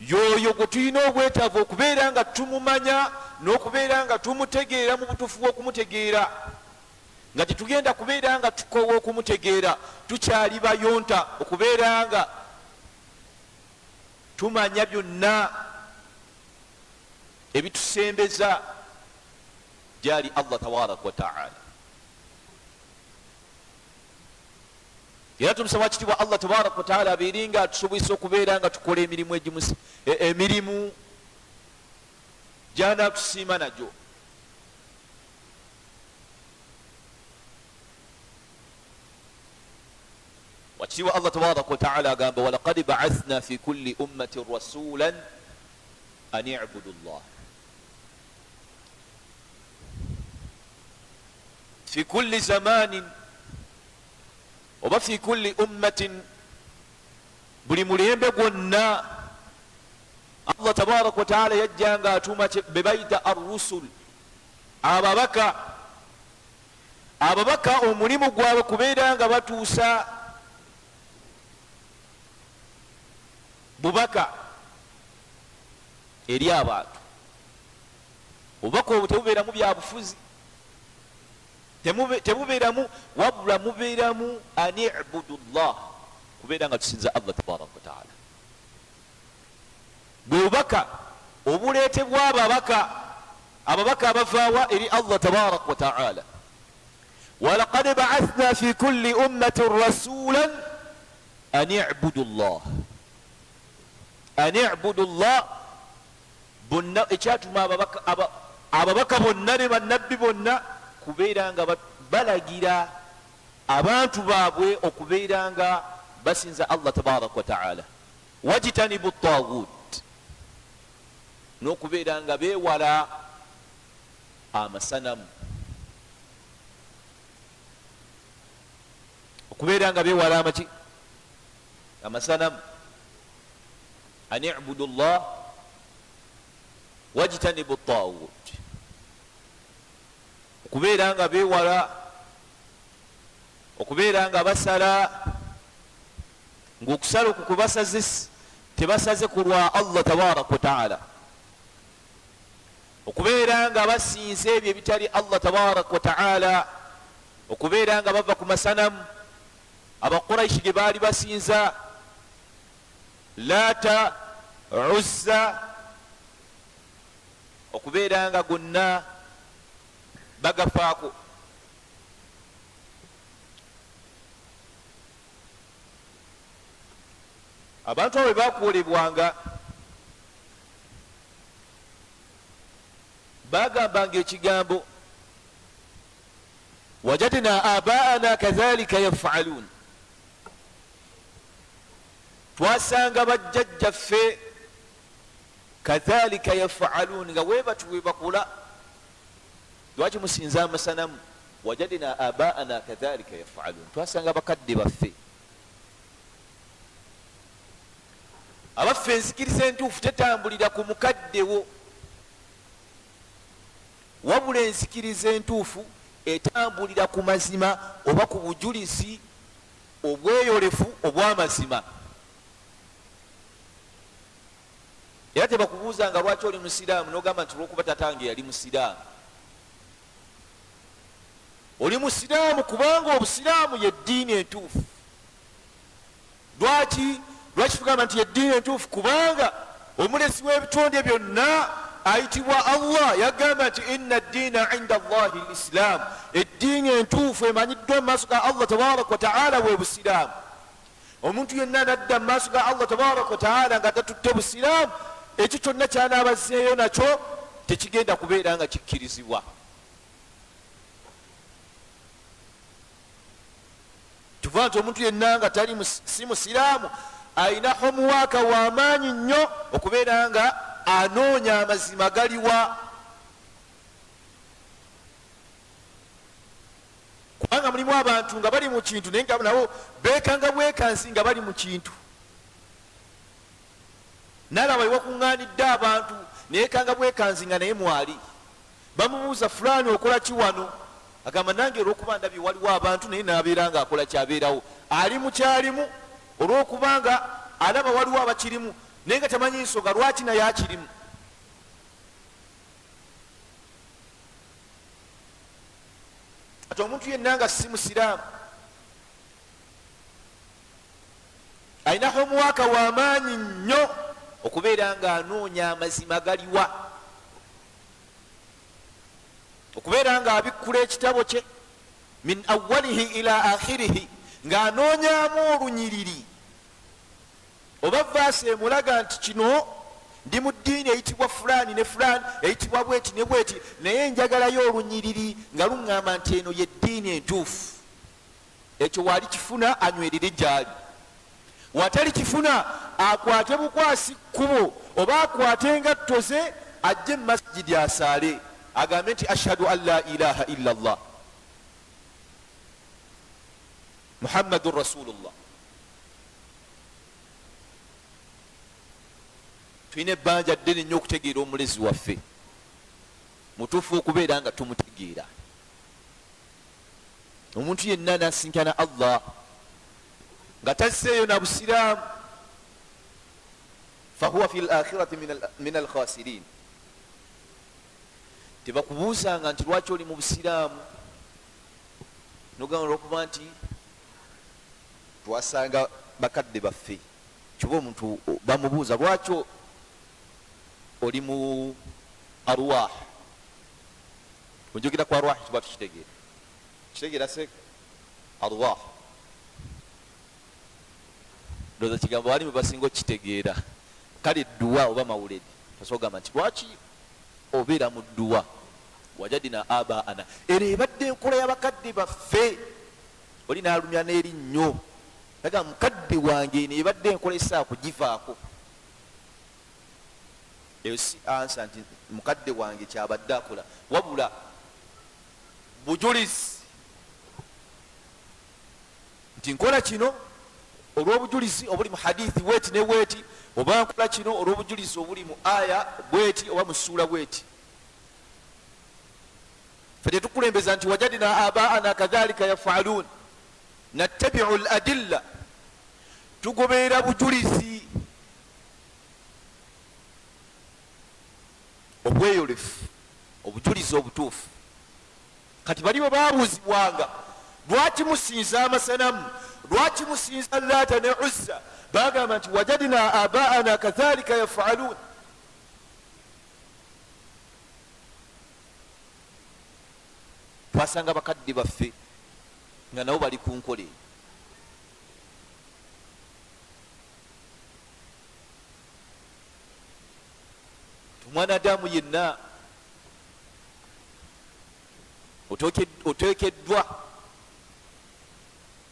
Yoyo gwe tulina obwetaavu okubeera nga tumumanya n'okubeera nga tumutegeera mu butuufu bw'okumutegeera, nga tetugenda kubeera nga tukoowa okumutegeera tukyali bayonta, okubeera nga tumanya byonna ebitusembeza gyali Allah tabarak wa ta'ala. Era tumusaba kitiibwa Allah tabarak wa ta'ala abeere nga atusobozesa okubeera nga tukola emirimu emirimu gy'anaatusiima nagyo. wakitiibwa Allah tabaraka wa taala agamba walaqad ba'athna fi kulli ummatin rasulan an i'budu llah fi kulli zamanin oba fi kulli ummatin buli mulembe gwonna Allah tabaraka wa taala yajjanga atuma bebayita ar-rusul ababaka omulimu gwabwe kubeera nga batuusa bubaka eri abantu. Obubaka obwo tebubeeramu byabufuzi, tebubeeramu wabula mubeeramu an i'budu llah, kubeera nga tusinza Allah tabaraka wa taala. Bwe bubaka obuleetebwa ababaka abavaawa eri Allah tabaraka wa taala. walaqad ba'athna fi kulli ummatin rasulan an i'budu llah, an i'budu llah, bonna ekyatuma ababaka bonna ne bannabbi bonna kubeera nga balagira abantu baabwe okubeera nga basinza Allah tabaraka wa taala. wajtanibu ttaghut, n'okubeera nga beewala amasanamu, okubeera nga beewala amaki amasanamu. an i'budu llah wajtanibu ttaghut, okubeera nga beewala okubeera nga basala ng'okusala okwo kwe basaze tebasaze ku lwa Allah tabaraka wa taala, okubeera nga basinza ebyo ebitali Allah tabaraka wa taala, okubeera nga bava ku masanamu abakuraishi ge baali basinza Laata, Uzza, okubeera nga gonna bagafaako. Abantu abo bwe bakwolebwanga bagambanga ekigambo wajadna abaana kadhalika yaf'alun, twasanga bajjajjaffe kadhalika yaf'alun nga weebatu webakola. lwaki musinza amasanamu? wajadna abaana kadhalika yaf'alun, twasanga bakadde baffe. abaffe enzikiriza entuufu tetambulira ku mukaddewo, wabula enzikiriza entuufu etambulira ku mazima oba ku bujulizi obweyolefu obw'amazima. era tebakubuuza nga lwaki oli musiraamu n'ogamba nti olwokuba tatange yali musiraamu. oli musiraamu kubanga obusiraamu ye ddiini entuufu. lwaki tugamba nti ye ddiini entuufu? kubanga omulesi w'ebitonde byonna ayitibwa Allah yagamba nti inna ddiina inda Allahi lislam, eddiini entuufu emanyiddwa mu maaso ga Allah tabaraka wa taala bwe busiraamu. omuntu yenna nadda mu maaso ga Allah tabaraka wa taala nga tatutte busiraamu, ekyo kyonna kyanaabazeeyo nakyo tekigenda kubeera nga kikkirizibwa. tuva nti omuntu yenna nga si musiraamu ayina homuwaaka w'amaanyi nnyo okubeera nga anoonya amazima galiwa. kubanga mulimu abantu nga bali mu kintu naye nga nabo beekanga bwekansi nga bali mu kintu. nalaba ewakuŋŋaanidde abantu neekanga bwekansi nga naye mwali. bamubuuza fulaani okola ki wano? agamba nange olw'okuba ndabye waliwo abantu naye naabeera nga akola kyabeerawo. ali mu kyalimu olw'okubanga alaba waliwo abakirimu naye nga tamanyi nsonga lwaki naye akirimu. ati omuntu yenna nga si musiraamu ayinaho omuwaaka w'amaanyi nnyo okubeera nga anoonya amazima galiwa, okubeera nga abikkula ekitabo kye min awwalihi ila akhirihi ng'anoonyaamu olunyiriri oba vaasi emulaga nti kino ndi mu ddiini eyitibwa fulaani ne fulaani eyitibwa bweti ne bweti, naye njagalayo olunyiriri nga luŋŋamba nti eno ye ddiini entuufu. ekyo wali kifuna anywerere gyali, watali kifuna akwate bukwasi kkubo oba akwate engatto ze ajje mu masjidi asaale agambe nti ashhadu an la ilaha illa allah muhammadun rasulullah. tulina ebbanja ddene nnyo okutegeera omulezi waffe, mutuufu okubeera nga tumutegeera. omuntu yenna nasinkana allah nga tazzeeyo na busiraamu, fahuwa fi lakhirati min alkhasirin. tebakubuuzanga nti lwaki oli mu busiraamu nogamba olwokuba nti twasanga bakadde baffe. kiba omuntu bamubuuza lwaki oli mu arwah, onjogera ku arwah tuba tukitegeera, kitegeera se arwah ndoza kigambo wali mubasinga okitegeera. kale dduwa oba mawuledi tasogamba nti lwaki obeera mu dduwa, wajadina abaana. era ebadde enkola y'abakadde baffe. oli naalumya n'erinnyo aga mukadde wange eno ebadde enkola esaa kugivaako. eyo si ansa nti mukadde wange kyabadde akola, wabula bujulizi nti nkola kino olw'obujulizi obuli mu hadithi bweti ne bweti, oba nkola kino olw'obujulizi obuli mu aya bweti oba mu ssuula bweti. fe tetukulembeza nti wajadina abaana kadhalika yafalun, nattabiu ladilla, tugoberera bujulizi obweyolefu, obujulizi obutuufu. kati baliwo babuuzibwanga lwaki musinza amasanamu, lwaki musinza laata ne uzza, bagamba nti wajadina abaana kadhalika yafalun. twasanga bakadde baffe nga nabo bali ku nkole. omwanadamu yenna oteekeddwa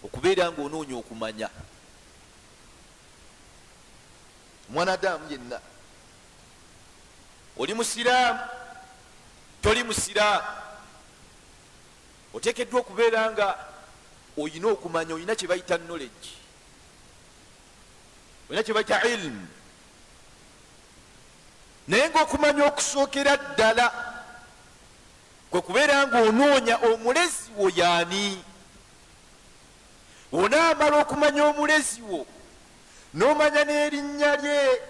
okubeera nga onoonya okumanya. omwanadamu yenna, oli musiraamu toli musiraamu, oteekeddwa okubeera nga oyina okumanya, oyina kye bayita knowledge, oyina kye bayita ilmu. naye ngaokumanya okusookera ddala kwe kubeera nga onoonya omulezi wo yaani. onaamala okumanya omulezi wo n'omanya n'erinnya lye,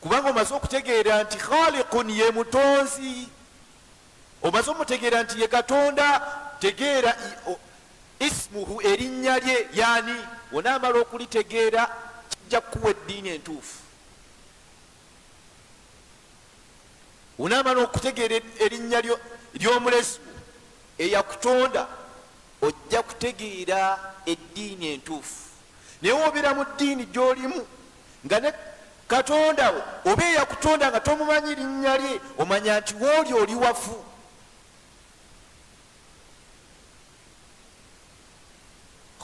kubanga omaze okutegeera nti khaliqun ye mutonzi, omaze omutegeera nti ye katonda, tegeera ismuhu erinnya lye yaani. onaamala okulitegeera kijja kukuwa eddiini entuufu. onaamala okutegeera erinnya ly'omulezi wo eyakutonda, ojja kutegeera eddiini entuufu. naye wobeera mu ddiini gy'olimu nga ne katonda wo oba eyakutonda nga tomumanyi linnya lye, omanya nti wooli oli wafu.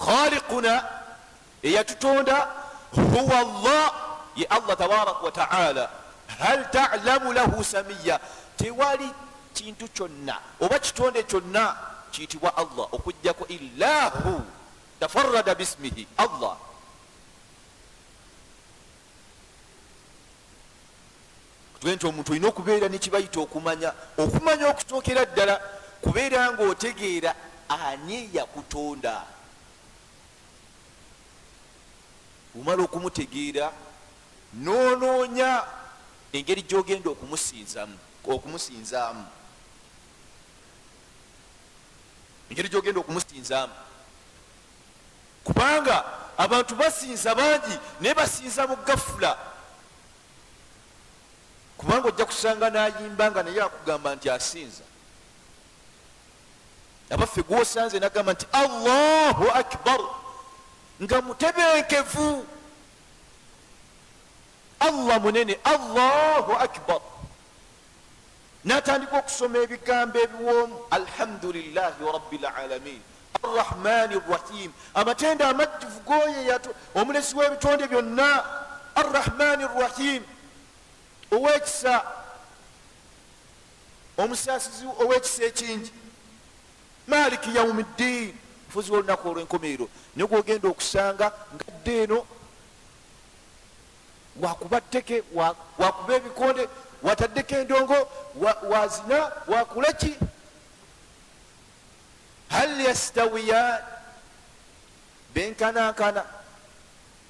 khaliquna eyatutonda huwa allah, ye allah tabaraka wa taala. hal ta'lamu lahu samiya, tewali kintu kyonna oba kitonde kyonna kiyitibwa allah okujjako illahu tafarrada bismihi allah. kutube nti omuntu olina okubeera nekibayita okumanya, okumanya okusookera ddala kubeera nga otegeera ani yakutonda. omala okumutegeera noonoonya engeri gyogenda okumusinzaamu, engeri gyogenda okumusinzaamu. kubanga abantu basinza bangi naye basinza mu gafula. kubanga ojja kusanga nayimbanga naye akugamba nti asinza. abaffe gwosanze nagamba nti allahu akbar nga mutebenkevu, allah munene, allahu akbar. natandika okusoma ebigambo ebiwoomu, alhamdulillahi rabbil alamin, arrahmani rrahim, amatende amajjuvu goye omulesi w'ebitonde byonna, arrahmani rrahim, owekisa, omusaasizi owekisa ekingi, maliki yaumiddin, mufuzi w'olunaku olw'enkomerero. naye gwogenda okusanga ngadde eno wakuba tteke, wakuba ebikonde, wataddeko endongo, wazina, wakulaki. hal yastawiyan, benkanankana.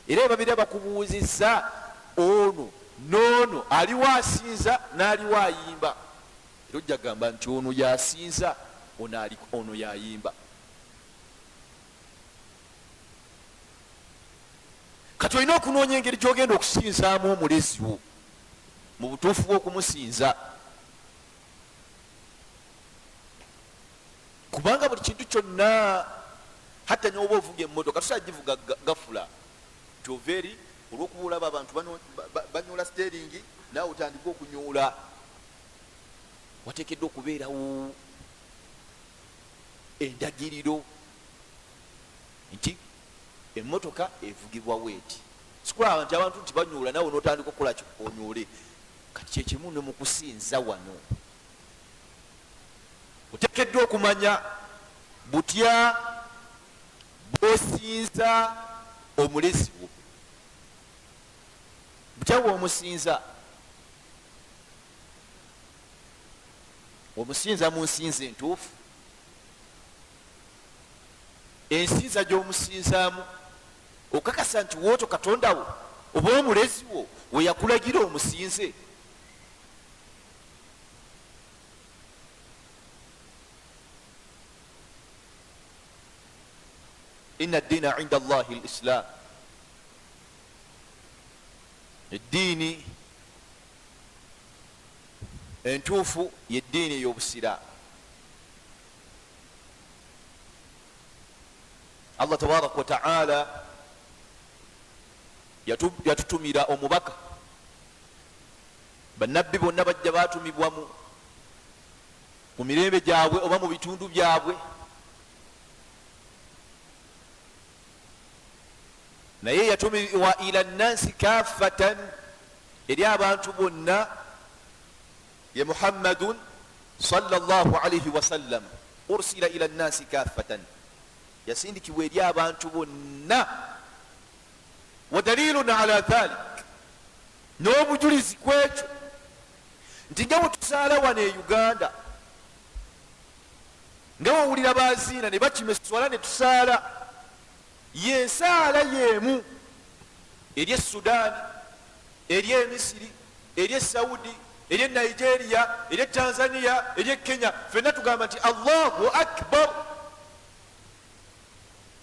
era babiri bakubuuzizza ono noono aliwo asinza n'aliwo ayimba. era ojja gamba nti ono yasinza, ono yayimba. kati olina okunoonya engeri gyogenda okusinzaamu omulezi wo mu butuufu bw'okumusinza, kubanga buli kintu kyonna, hatta nyoba ovuga emmotoka tusagivuga gafula nti ova eri olw'okuba olaba abantu banyoola steeringi, naawe otandika okunyoola. wateekeddwa okubeerawo endagiriro nti emmotoka evugibwa weeti. sikulaba nti abantu nti banyoola naawe n'otandika okukola onyoole. kati kyekimu ne mu kusinza wano oteekeddwa okumanya butya bw'osinza omulezi wo, butya bw'omusinza. omusinza mu nsinza entuufu, ensinza gy'omusinzaamu okakasa nti wootyo katonda wo oba omulezi wo we yakulagira omusinze. inna ddiina inda allahi lislam, eddiini entuufu yeddiini ey'obusiraamu. allah tabaraka wataala yatutumira omubaka. bannabbi bonna bajja batumibwamu mu mirembe gyabwe oba mu bitundu byabwe, naye yatumibwa ila nnansi kaffatan, eri abantu bonna. ye muhammadun sallallahu alaihi wasallam ursila ila nnansi kaffatan, yasindikibwa eri abantu bonna. wa dalilun ala dhalik, n'obujulizi kwekyo nti nga bwe tusaala wano e uganda, nga wawulira baziina ne bakimeswala ne tusaala, yensaala yeemu eri e sudaani, eri e misiri, eri e saudi, eri e nigeria, eri e tanzania, eri e kenya. fenna tugamba nti allahu akbar.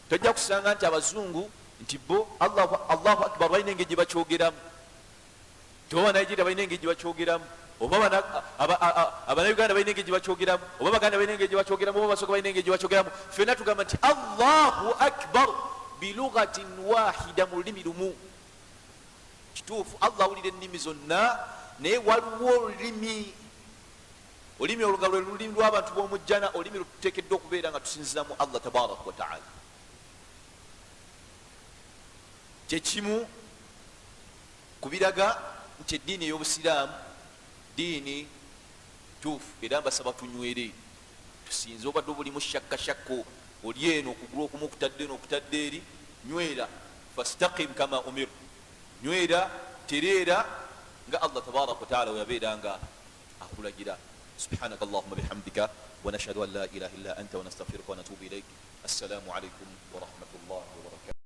tojja kusanga nti abazungu nti bo allahu akbar balina engeri gye bakyogeramu, toba nigeria balina engeri gye bakyogeramu, oba abanauganda balina engeri gye bakyogeramu, oba baganda balina engeri gye bakyogeramu, oba basoga balina engeri gye bakyogeramu. fenna tugamba nti allahu akbar bilughatin wahida, mu lulimi lumu. kituufu allah awulira ennimi zonna, naye waliwo olulimi olugalo lwe lulimi lw'abantu b'omujjana, olulimi lututeekeddwa okubeera nga tusinziramu allah tabaraka wataala. kyekimu kubiraga nti eddiini ey'obusiraamu diini tuufu, era mbasaba tunywere tusinze. obadde obulimu shakkashakko, oli eno okugulu okumu okutadde eno okutadde eri, nywera fastaqim kama umir, nywera tereera nga allah tabaraka wataala weyabeera nga akulagira. subhanaka allahumma bihamdika wa nashhadu an la ilaha illa anta wa nastaghfiruka wa natubu ilaik. assalamu alaikum wa rahmatullahi wa barakatuh.